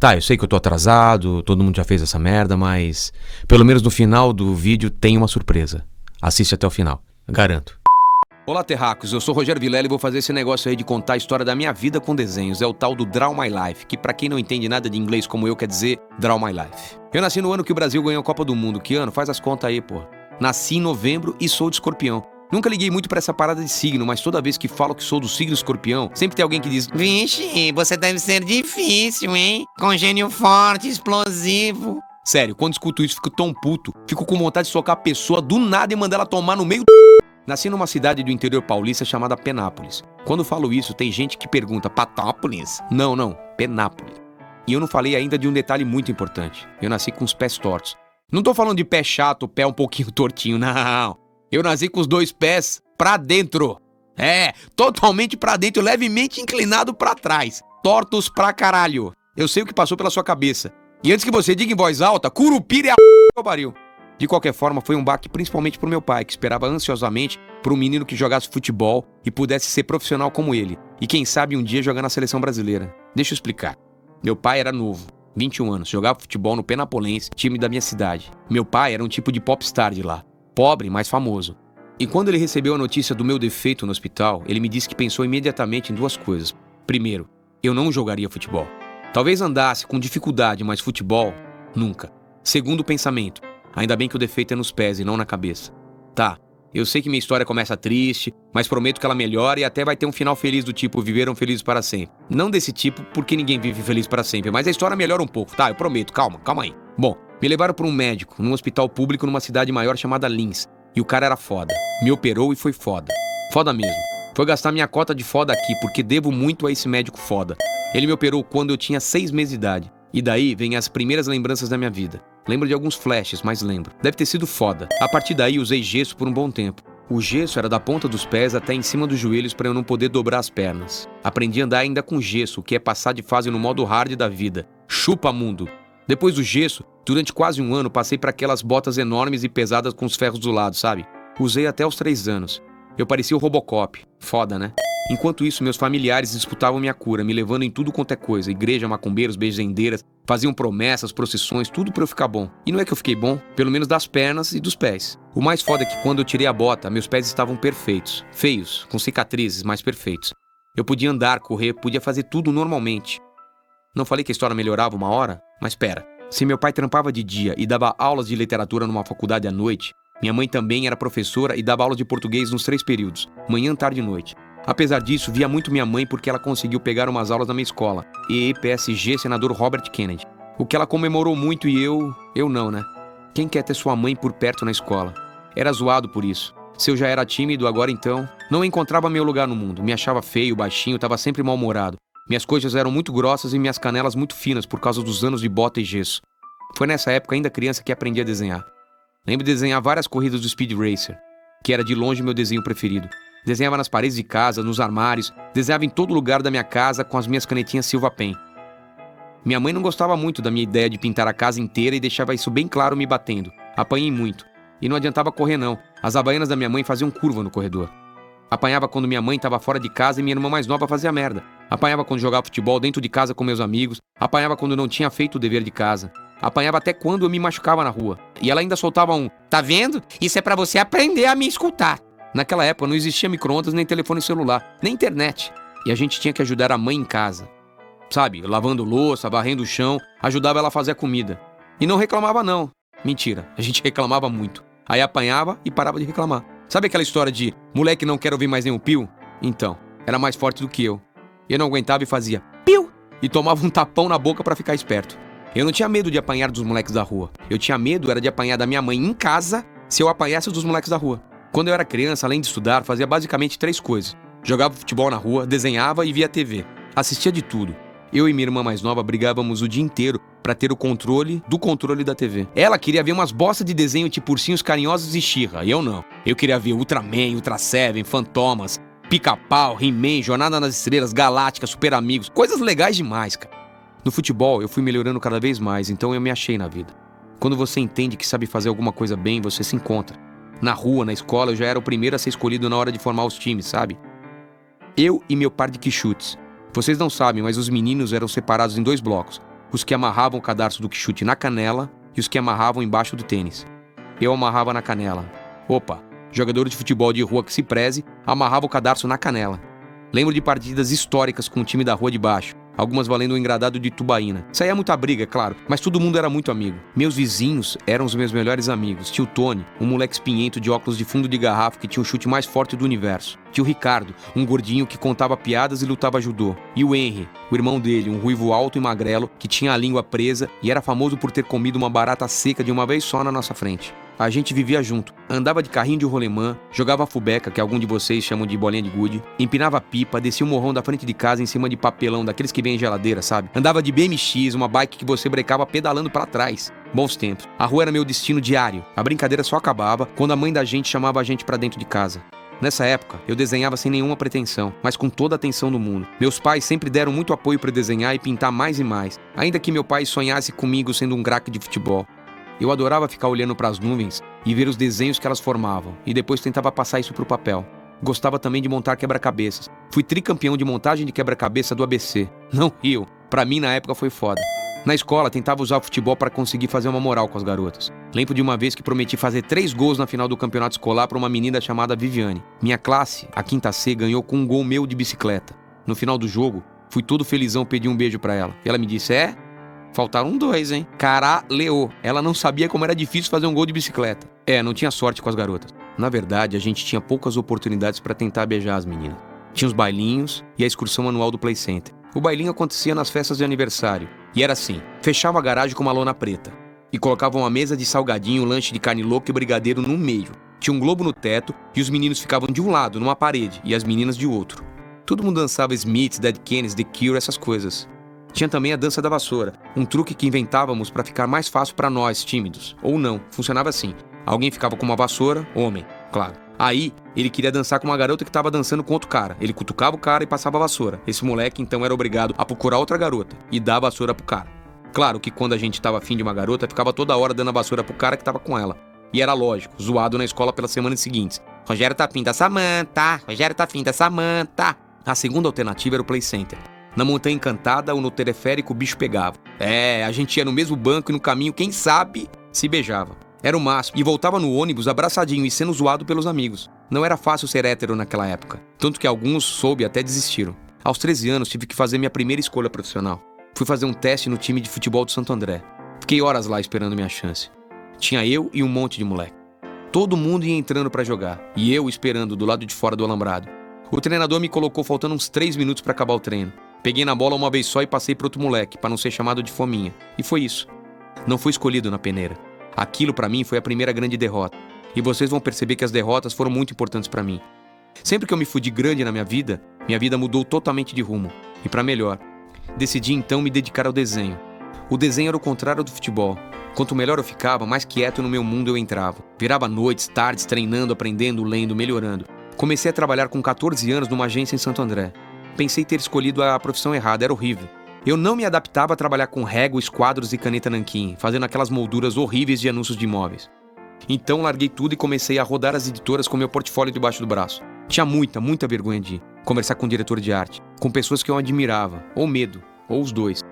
Tá, eu sei que eu tô atrasado, todo mundo já fez essa merda, mas pelo menos no final do vídeo tem uma surpresa. Assiste até o final, garanto. Olá, terracos, eu sou Rogério Vilela e vou fazer esse negócio aí de contar a história da minha vida com desenhos. É o tal do Draw My Life, que pra quem não entende nada de inglês como eu, quer dizer Draw My Life. Eu nasci no ano que o Brasil ganhou a Copa do Mundo. Que ano? Faz as contas aí, pô. Nasci em novembro e sou de Escorpião. Nunca liguei muito pra essa parada de signo, mas toda vez que falo que sou do signo Escorpião, sempre tem alguém que diz: Vixe, você deve ser difícil, hein? Congênio forte, explosivo. Sério, quando escuto isso, fico tão puto, fico com vontade de socar a pessoa do nada e mandar ela tomar no meio. Nasci numa cidade do interior paulista chamada Penápolis. Quando falo isso, tem gente que pergunta: Patópolis? Não, Penápolis. E eu não falei ainda de um detalhe muito importante. Eu nasci com os pés tortos. Não tô falando de pé chato, pé um pouquinho tortinho, não. Eu nasci com os dois pés pra dentro. É, totalmente pra dentro, levemente inclinado pra trás. Tortos pra caralho. Eu sei o que passou pela sua cabeça. E antes que você diga em voz alta, Curupira é a que pariu. De qualquer forma, foi um baque principalmente pro meu pai, que esperava ansiosamente por um menino que jogasse futebol e pudesse ser profissional como ele. E quem sabe um dia jogar na seleção brasileira. Deixa eu explicar. Meu pai era novo, 21 anos, jogava futebol no Penapolense, time da minha cidade. Meu pai era um tipo de popstar de lá. Pobre, mas famoso. E quando ele recebeu a notícia do meu defeito no hospital, ele me disse que pensou imediatamente em duas coisas. Primeiro, eu não jogaria futebol. Talvez andasse com dificuldade, mas futebol, nunca. Segundo pensamento, ainda bem que o defeito é nos pés e não na cabeça. Tá, eu sei que minha história começa triste, mas prometo que ela melhora e até vai ter um final feliz do tipo viveram felizes para sempre. Não desse tipo, porque ninguém vive feliz para sempre, mas a história melhora um pouco, tá? Eu prometo, calma aí. Bom, me levaram para um médico, num hospital público numa cidade maior chamada Lins. E o cara era foda. Me operou e foi foda. Foda mesmo. Foi gastar minha cota de foda aqui, porque devo muito a esse médico foda. Ele me operou quando eu tinha 6 meses de idade. E daí vem as primeiras lembranças da minha vida. Lembro de alguns flashes, mas lembro. Deve ter sido foda. A partir daí usei gesso por um bom tempo. O gesso era da ponta dos pés até em cima dos joelhos para eu não poder dobrar as pernas. Aprendi a andar ainda com gesso, o que é passar de fase no modo hard da vida. Chupa mundo. Depois do gesso, durante quase um ano, passei para aquelas botas enormes e pesadas com os ferros do lado, sabe? Usei até os 3 anos. Eu parecia o Robocop. Foda, né? Enquanto isso, meus familiares disputavam minha cura, me levando em tudo quanto é coisa. Igreja, macumbeiros, benzendeiras, faziam promessas, procissões, tudo pra eu ficar bom. E não é que eu fiquei bom, pelo menos das pernas e dos pés. O mais foda é que quando eu tirei a bota, meus pés estavam perfeitos. Feios, com cicatrizes, mas perfeitos. Eu podia andar, correr, podia fazer tudo normalmente. Não falei que a história melhorava uma hora? Mas pera, se meu pai trampava de dia e dava aulas de literatura numa faculdade à noite, minha mãe também era professora e dava aulas de português nos 3 períodos, manhã, tarde e noite. Apesar disso, via muito minha mãe porque ela conseguiu pegar umas aulas na minha escola, EPSG senador Robert Kennedy. O que ela comemorou muito e eu não, né? Quem quer ter sua mãe por perto na escola? Era zoado por isso. Se eu já era tímido, agora então, não encontrava meu lugar no mundo, me achava feio, baixinho, tava sempre mal-humorado. Minhas coxas eram muito grossas e minhas canelas muito finas por causa dos anos de bota e gesso. Foi nessa época, ainda criança, que aprendi a desenhar. Lembro de desenhar várias corridas do Speed Racer, que era de longe meu desenho preferido. Desenhava nas paredes de casa, nos armários, desenhava em todo lugar da minha casa com as minhas canetinhas Silva Pen. Minha mãe não gostava muito da minha ideia de pintar a casa inteira e deixava isso bem claro me batendo. Apanhei muito. E não adiantava correr não, as havaianas da minha mãe faziam curva no corredor. Apanhava quando minha mãe estava fora de casa e minha irmã mais nova fazia merda. Apanhava quando jogava futebol dentro de casa com meus amigos. Apanhava quando não tinha feito o dever de casa. Apanhava até quando eu me machucava na rua. E ela ainda soltava um: Tá vendo? Isso é pra você aprender a me escutar. Naquela época não existia micro-ondas, nem telefone celular, nem internet. E a gente tinha que ajudar a mãe em casa. Sabe, lavando louça, varrendo o chão, ajudava ela a fazer a comida. E não reclamava não. Mentira, a gente reclamava muito. Aí apanhava e parava de reclamar. Sabe aquela história de moleque não quer ouvir mais nenhum pio? Então, era mais forte do que eu. Eu não aguentava e fazia piu! E tomava um tapão na boca pra ficar esperto. Eu não tinha medo de apanhar dos moleques da rua. Eu tinha medo era de apanhar da minha mãe em casa se eu apanhasse dos moleques da rua. Quando eu era criança, além de estudar, fazia basicamente 3 coisas. Jogava futebol na rua, desenhava e via TV. Assistia de tudo. Eu e minha irmã mais nova brigávamos o dia inteiro pra ter o controle do controle da TV. Ela queria ver umas bostas de desenho tipo Ursinhos Carinhosos e She-Ra, e eu não. Eu queria ver Ultraman, Ultra Seven, Fantomas, Pica-Pau, He-Man, Jornada nas Estrelas, Galáctica, Super Amigos. Coisas legais demais, cara. No futebol, eu fui melhorando cada vez mais, então eu me achei na vida. Quando você entende que sabe fazer alguma coisa bem, você se encontra. Na rua, na escola, eu já era o primeiro a ser escolhido na hora de formar os times, sabe? Eu e meu par de quichutes. Vocês não sabem, mas os meninos eram separados em 2 blocos. os que amarravam o cadarço do chute na canela e os que amarravam embaixo do tênis. Eu amarrava na canela. Opa, jogador de futebol de rua que se preze, amarrava o cadarço na canela. Lembro de partidas históricas com o time da rua de baixo, algumas valendo um engradado de tubaína. Saía muita briga, claro, mas todo mundo era muito amigo. Meus vizinhos eram os meus melhores amigos. Tio Tony, um moleque espinhento de óculos de fundo de garrafa que tinha o chute mais forte do universo. Tio Ricardo, um gordinho que contava piadas e lutava judô. E o Henry, o irmão dele, um ruivo alto e magrelo que tinha a língua presa e era famoso por ter comido uma barata seca de uma vez só na nossa frente. A gente vivia junto, andava de carrinho de rolemã, jogava fubeca, que algum de vocês chamam de bolinha de gude, empinava pipa, descia o morrão da frente de casa em cima de papelão, daqueles que vem em geladeira, sabe? Andava de BMX, uma bike que você brecava pedalando pra trás. Bons tempos. A rua era meu destino diário. A brincadeira só acabava quando a mãe da gente chamava a gente pra dentro de casa. Nessa época, eu desenhava sem nenhuma pretensão, mas com toda a atenção do mundo. Meus pais sempre deram muito apoio para desenhar e pintar mais e mais, ainda que meu pai sonhasse comigo sendo um craque de futebol. Eu adorava ficar olhando para as nuvens e ver os desenhos que elas formavam, e depois tentava passar isso para o papel. Gostava também de montar quebra-cabeças. Fui tricampeão de montagem de quebra-cabeça do ABC. Não rio, pra mim na época foi foda. Na escola, tentava usar o futebol para conseguir fazer uma moral com as garotas. Lembro de uma vez que prometi fazer 3 gols na final do campeonato escolar para uma menina chamada Viviane. Minha classe, a quinta C, ganhou com um gol meu de bicicleta. No final do jogo, fui todo felizão pedir um beijo pra ela. Ela me disse, faltaram 2, hein? Caralho, ela não sabia como era difícil fazer um gol de bicicleta. Não tinha sorte com as garotas. Na verdade, a gente tinha poucas oportunidades para tentar beijar as meninas. Tinha os bailinhos e a excursão anual do Play Center. O bailinho acontecia nas festas de aniversário. E era assim, fechava a garagem com uma lona preta. E colocava uma mesa de salgadinho, lanche de carne louca e brigadeiro no meio. Tinha um globo no teto e os meninos ficavam de um lado, numa parede, e as meninas de outro. Todo mundo dançava Smiths, Dead Kennedys, The Cure, essas coisas. Tinha também a dança da vassoura, um truque que inventávamos para ficar mais fácil para nós, tímidos. Ou não, funcionava assim. Alguém ficava com uma vassoura, homem, claro. Aí, ele queria dançar com uma garota que estava dançando com outro cara. Ele cutucava o cara e passava a vassoura. Esse moleque, então, era obrigado a procurar outra garota e dar a vassoura pro cara. Claro que quando a gente tava afim de uma garota, ficava toda hora dando a vassoura pro cara que tava com ela. E era lógico, zoado na escola pelas semanas seguintes. Rogério tá afim da Samantha, Rogério tá afim da Samantha. A segunda alternativa era o Play Center. Na Montanha Encantada ou no teleférico o bicho pegava. A gente ia no mesmo banco e no caminho, quem sabe, se beijava. Era o máximo. E voltava no ônibus abraçadinho e sendo zoado pelos amigos. Não era fácil ser hétero naquela época. Tanto que alguns soube até desistiram. Aos 13 anos tive que fazer minha primeira escolha profissional. Fui fazer um teste no time de futebol de Santo André. Fiquei horas lá esperando minha chance. Tinha eu e um monte de moleque. Todo mundo ia entrando pra jogar. E eu esperando do lado de fora do alambrado. O treinador me colocou faltando uns 3 minutos pra acabar o treino. Peguei na bola uma vez só e passei pro outro moleque, pra não ser chamado de fominha. E foi isso. Não fui escolhido na peneira. Aquilo pra mim foi a primeira grande derrota. E vocês vão perceber que as derrotas foram muito importantes pra mim. Sempre que eu me fudi grande na minha vida mudou totalmente de rumo. E pra melhor. Decidi então me dedicar ao desenho. O desenho era o contrário do futebol. Quanto melhor eu ficava, mais quieto no meu mundo eu entrava. Virava noites, tardes, treinando, aprendendo, lendo, melhorando. Comecei a trabalhar com 14 anos numa agência em Santo André. Pensei ter escolhido a profissão errada, era horrível. Eu não me adaptava a trabalhar com régua, esquadros e caneta nanquim, fazendo aquelas molduras horríveis de anúncios de imóveis. Então larguei tudo e comecei a rodar as editoras com meu portfólio debaixo do braço. Tinha muita vergonha de conversar com o diretor de arte, com pessoas que eu admirava, ou medo, ou os dois.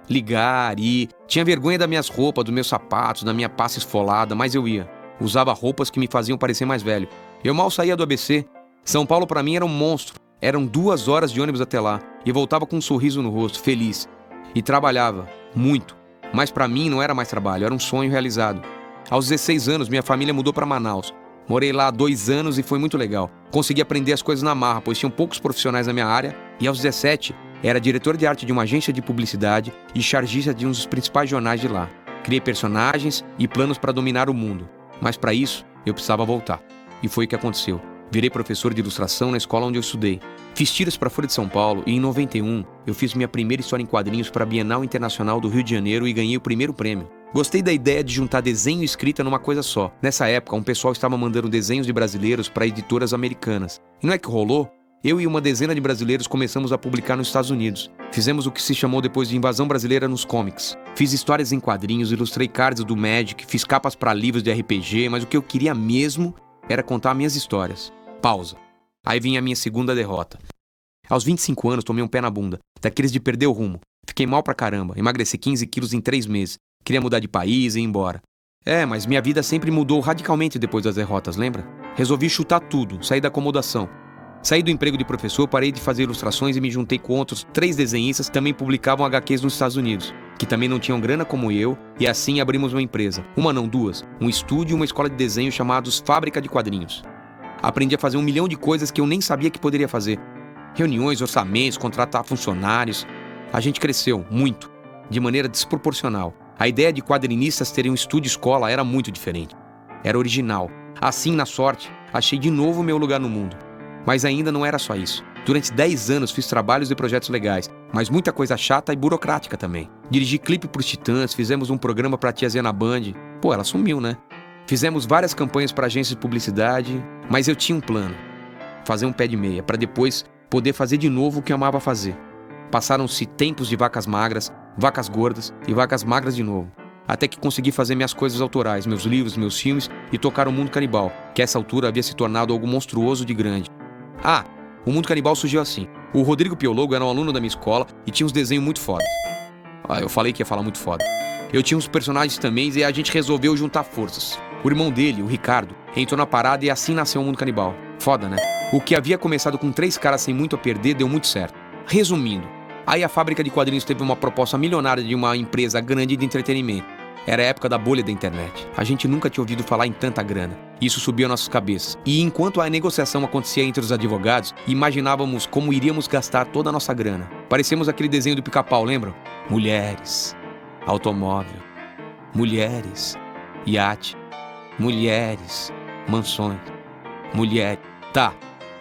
Ligar, ir. Tinha vergonha das minhas roupas, dos meus sapatos, da minha passa esfolada, mas eu ia. Usava roupas que me faziam parecer mais velho. Eu mal saía do ABC. São Paulo pra mim era um monstro. Eram 2 horas de ônibus até lá. E voltava com um sorriso no rosto, feliz. E trabalhava, muito. Mas pra mim não era mais trabalho, era um sonho realizado. Aos 16 anos, minha família mudou pra Manaus. Morei lá 2 anos e foi muito legal. Consegui aprender as coisas na marra, pois tinham poucos profissionais na minha área. E aos 17, era diretor de arte de uma agência de publicidade e chargista de um dos principais jornais de lá. Criei personagens e planos para dominar o mundo. Mas para isso, eu precisava voltar. E foi o que aconteceu. Virei professor de ilustração na escola onde eu estudei. Fiz tiras para a Folha de São Paulo e em 91 eu fiz minha primeira história em quadrinhos para a Bienal Internacional do Rio de Janeiro e ganhei o primeiro prêmio. Gostei da ideia de juntar desenho e escrita numa coisa só. Nessa época, um pessoal estava mandando desenhos de brasileiros para editoras americanas. E não é que rolou? Eu e uma dezena de brasileiros começamos a publicar nos Estados Unidos. Fizemos o que se chamou depois de invasão brasileira nos comics. Fiz histórias em quadrinhos, ilustrei cards do Magic, fiz capas para livros de RPG, mas o que eu queria mesmo era contar minhas histórias. Pausa. Aí vinha a minha segunda derrota. Aos 25 anos tomei um pé na bunda, daqueles de perder o rumo. Fiquei mal pra caramba, emagreci 15 quilos em 3 meses. Queria mudar de país e ir embora. Mas minha vida sempre mudou radicalmente depois das derrotas, lembra? Resolvi chutar tudo, sair da acomodação. Saí do emprego de professor, parei de fazer ilustrações e me juntei com outros 3 desenhistas que também publicavam HQs nos Estados Unidos, que também não tinham grana como eu, e assim abrimos uma empresa. Uma não, duas. Um estúdio e uma escola de desenho chamados Fábrica de Quadrinhos. Aprendi a fazer 1 milhão de coisas que eu nem sabia que poderia fazer. Reuniões, orçamentos, contratar funcionários. A gente cresceu, muito, de maneira desproporcional. A ideia de quadrinistas terem um estúdio escola era muito diferente. Era original. Assim, na sorte, achei de novo meu lugar no mundo. Mas ainda não era só isso. Durante 10 anos fiz trabalhos e projetos legais, mas muita coisa chata e burocrática também. Dirigi clipe pros Titãs, fizemos um programa pra Tia Zé na Band. Pô, ela sumiu, né? Fizemos várias campanhas para agências de publicidade, mas eu tinha um plano. Fazer um pé de meia, para depois poder fazer de novo o que eu amava fazer. Passaram-se tempos de vacas magras, vacas gordas e vacas magras de novo. Até que consegui fazer minhas coisas autorais, meus livros, meus filmes e tocar o Mundo Canibal, que a essa altura havia se tornado algo monstruoso de grande. O Mundo Canibal surgiu assim. O Rodrigo Piologo era um aluno da minha escola e tinha uns desenhos muito fodas. Eu falei que ia falar muito foda. Eu tinha uns personagens também e a gente resolveu juntar forças. O irmão dele, o Ricardo, entrou na parada e assim nasceu o Mundo Canibal. Foda, né? O que havia começado com 3 caras sem muito a perder deu muito certo. Resumindo, aí a Fábrica de Quadrinhos teve uma proposta milionária de uma empresa grande de entretenimento. Era a época da bolha da internet. A gente nunca tinha ouvido falar em tanta grana. Isso subia nossas cabeças. E enquanto a negociação acontecia entre os advogados, imaginávamos como iríamos gastar toda a nossa grana. Parecemos aquele desenho do Pica-Pau, lembram? Mulheres, automóvel, mulheres, iate, mulheres, mansões, mulheres. Tá,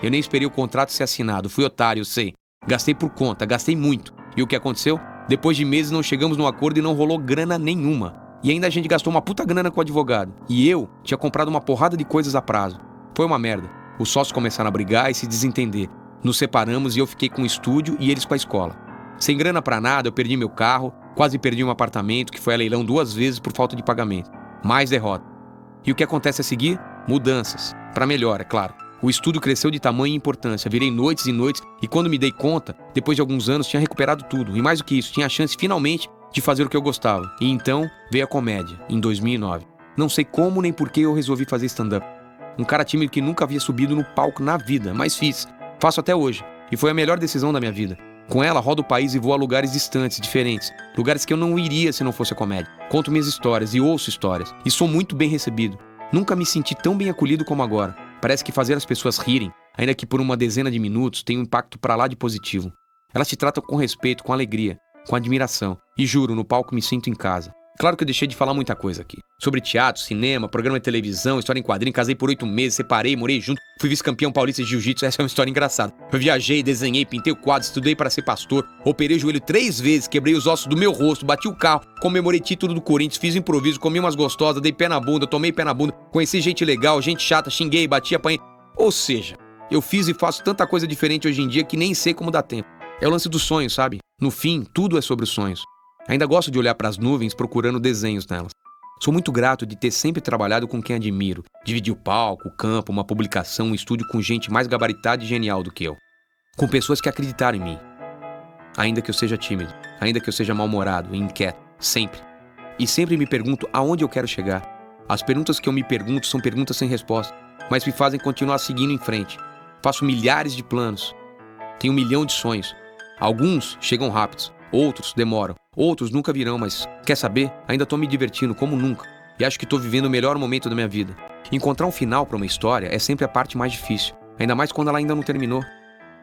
eu nem esperei o contrato ser assinado. Fui otário, eu sei. Gastei por conta, gastei muito. E o que aconteceu? Depois de meses não chegamos num acordo e não rolou grana nenhuma. E ainda a gente gastou uma puta grana com o advogado. E eu tinha comprado uma porrada de coisas a prazo. Foi uma merda. Os sócios começaram a brigar e se desentender. Nos separamos e eu fiquei com o estúdio e eles com a escola. Sem grana pra nada, eu perdi meu carro, quase perdi um apartamento que foi a leilão 2 vezes por falta de pagamento. Mais derrota. E o que acontece a seguir? Mudanças. Pra melhor, é claro. O estúdio cresceu de tamanho e importância, virei noites e noites e quando me dei conta, depois de alguns anos, tinha recuperado tudo. E mais do que isso, tinha a chance finalmente de fazer o que eu gostava. E então veio a comédia, em 2009. Não sei como nem por que eu resolvi fazer stand-up. Um cara tímido que nunca havia subido no palco na vida, mas fiz. Faço até hoje. E foi a melhor decisão da minha vida. Com ela, rodo o país e vou a lugares distantes, diferentes. Lugares que eu não iria se não fosse a comédia. Conto minhas histórias e ouço histórias. E sou muito bem recebido. Nunca me senti tão bem acolhido como agora. Parece que fazer as pessoas rirem, ainda que por uma dezena de minutos, tem um impacto pra lá de positivo. Elas te tratam com respeito, com alegria, com admiração. E juro, no palco me sinto em casa. Claro que eu deixei de falar muita coisa aqui. Sobre teatro, cinema, programa de televisão, história em quadrinho, casei por 8 meses, separei, morei junto, fui vice-campeão paulista de jiu-jitsu, essa é uma história engraçada. Eu viajei, desenhei, pintei o quadro, estudei para ser pastor, operei o joelho 3 vezes, quebrei os ossos do meu rosto, bati o carro, comemorei título do Corinthians, fiz improviso, comi umas gostosas, dei pé na bunda, tomei pé na bunda, conheci gente legal, gente chata, xinguei, bati, apanhei. Ou seja, eu fiz e faço tanta coisa diferente hoje em dia que nem sei como dá tempo. É o lance dos sonhos, sabe? No fim, tudo é sobre os sonhos. Ainda gosto de olhar para as nuvens procurando desenhos nelas. Sou muito grato de ter sempre trabalhado com quem admiro. Dividir o palco, o campo, uma publicação, um estúdio com gente mais gabaritada e genial do que eu. Com pessoas que acreditaram em mim. Ainda que eu seja tímido, ainda que eu seja mal-humorado e inquieto, sempre. E sempre me pergunto aonde eu quero chegar. As perguntas que eu me pergunto são perguntas sem resposta, mas me fazem continuar seguindo em frente. Faço milhares de planos. Tenho 1 milhão de sonhos. Alguns chegam rápidos, outros demoram. Outros nunca virão, mas quer saber? Ainda tô me divertindo como nunca. E acho que tô vivendo o melhor momento da minha vida. Encontrar um final pra uma história é sempre a parte mais difícil. Ainda mais quando ela ainda não terminou.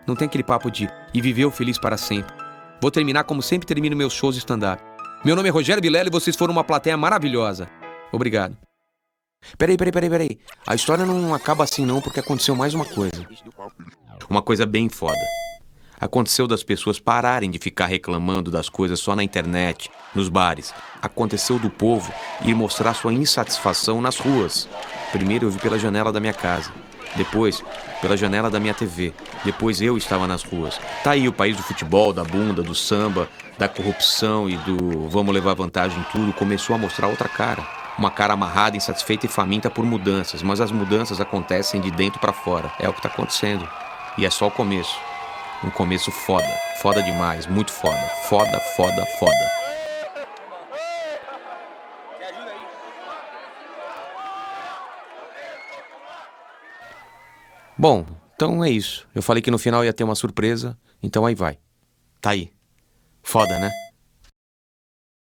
Não tem aquele papo de e viveu feliz para sempre. Vou terminar como sempre termino meus shows de stand-up. Meu nome é Rogério Vilela e vocês foram uma plateia maravilhosa. Obrigado. Peraí. A história não acaba assim não, porque aconteceu mais uma coisa. Uma coisa bem foda. Aconteceu das pessoas pararem de ficar reclamando das coisas só na internet, nos bares. Aconteceu do povo ir mostrar sua insatisfação nas ruas. Primeiro eu vi pela janela da minha casa. Depois, pela janela da minha TV. Depois eu estava nas ruas. Tá aí o país do futebol, da bunda, do samba, da corrupção e do vamos levar vantagem em tudo. Começou a mostrar outra cara. Uma cara amarrada, insatisfeita e faminta por mudanças. Mas as mudanças acontecem de dentro para fora. É o que tá acontecendo. E é só o começo. Um começo foda. Foda demais, muito foda. Foda, foda, foda. Bom, então é isso. Eu falei que no final ia ter uma surpresa, então aí vai. Tá aí. Foda, né?